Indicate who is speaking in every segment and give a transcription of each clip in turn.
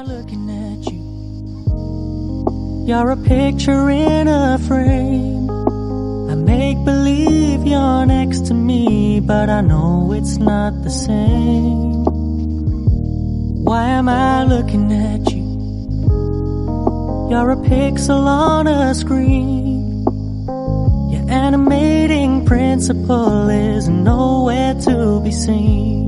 Speaker 1: looking at you? You're a picture in a frame. I make believe you're next to me, but I know it's not the same. Why am I looking at you? You're a pixel on a screen. Your animating principle is nowhere to be seen.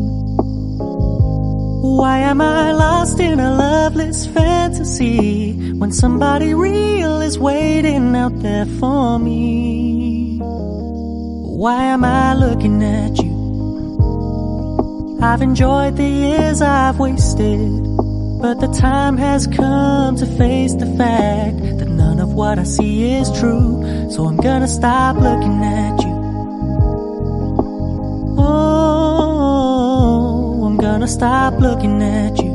Speaker 1: Why am I lost in a loveless fantasy when somebody real is waiting out there for me? Why am I looking at you? I've enjoyed the years I've wasted, but the time has come to face the fact that none of what I see is true. So I'm gonna stop looking at you. Oh, I'm gonna stop looking at you.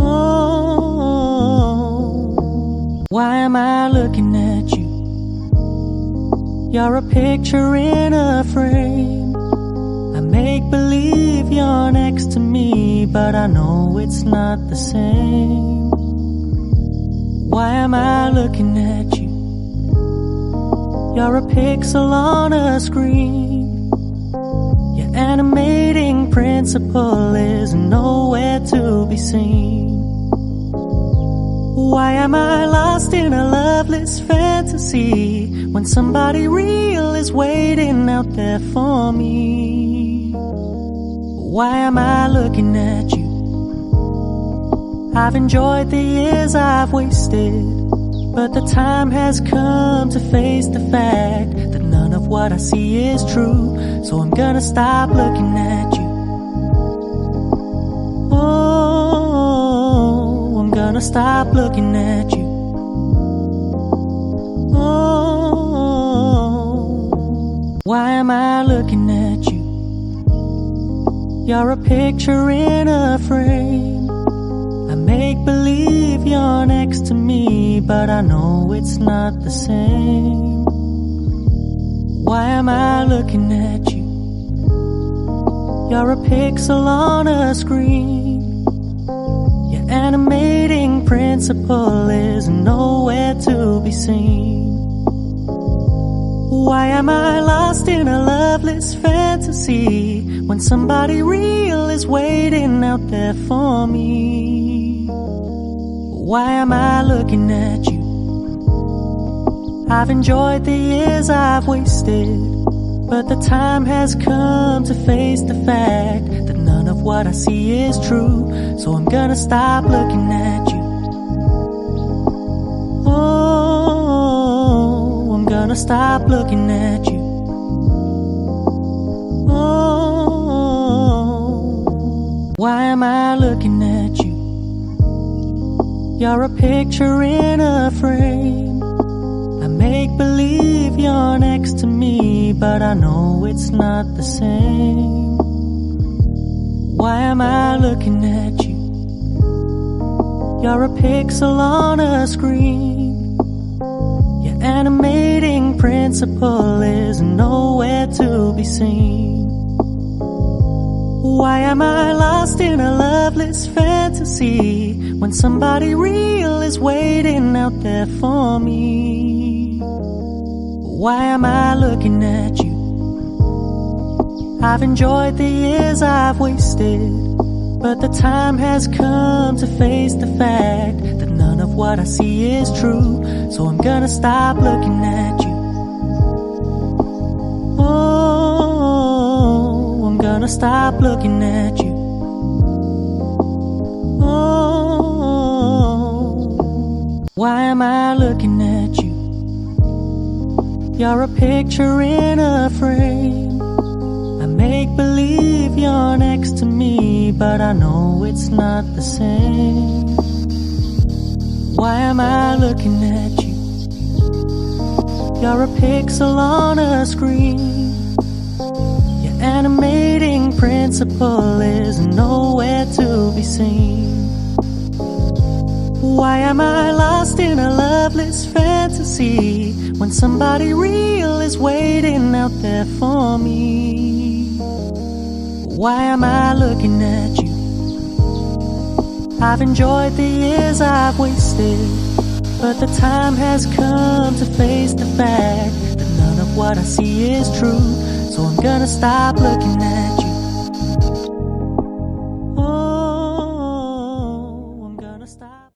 Speaker 1: Oh, why am I looking at you? You're a picture in a frame. I make believe you're next to me, but I know it's not the same. Why am I looking at you? You're a pixel on a screen. Your animating principle is nowhere to be seen. Why am I lost in a loveless fantasy when somebody real is waiting out there for me? Why am I looking at you? I've enjoyed the years I've wasted, but the time has come to face the fact that none of what I see is true. So I'm gonna stop looking at you. Oh, I'm gonna stop looking at you. Oh, why am I looking at you? You're a picture in a frame. I make believe you're next to me, but I know it's not the same. Why am I looking at you? You're a pixel on a screen. Your animating principle is nowhere to be seen. Why am I lost in a loveless fantasy when somebody real is waiting out there for me? Why am I looking at you? I've enjoyed the years I've wasted, but the time has come to face the fact that none of what I see is true. So I'm gonna stop looking at you. Oh, I'm gonna stop looking at you. Oh, why am I looking at you? You're a picture in a frame. I make believe you're next to me, but I know it's not the same. Why am I looking at you? You're a pixel on a screen. Your animating principle is nowhere to be seen. Why am I lost in a loveless fantasy when somebody real is waiting out there for me? Why am I looking at you? I've enjoyed the years I've wasted, but the time has come to face the fact that none of what I see is true. So I'm gonna stop looking at you. Oh, I'm gonna stop looking at you. Oh, why am I looking at you? You're a picture in a frame. I make believe you're next to me, but I know it's not the same. Why am I looking at you? You're a pixel on a screen. Your animating principle is nowhere to be seen. Why am I lost in a loveless fantasy when somebody real is waiting out there for me? Why am I looking at you? I've enjoyed the years I've wasted, but the time has come to face the fact that none of what I see is true. So I'm gonna stop looking at you.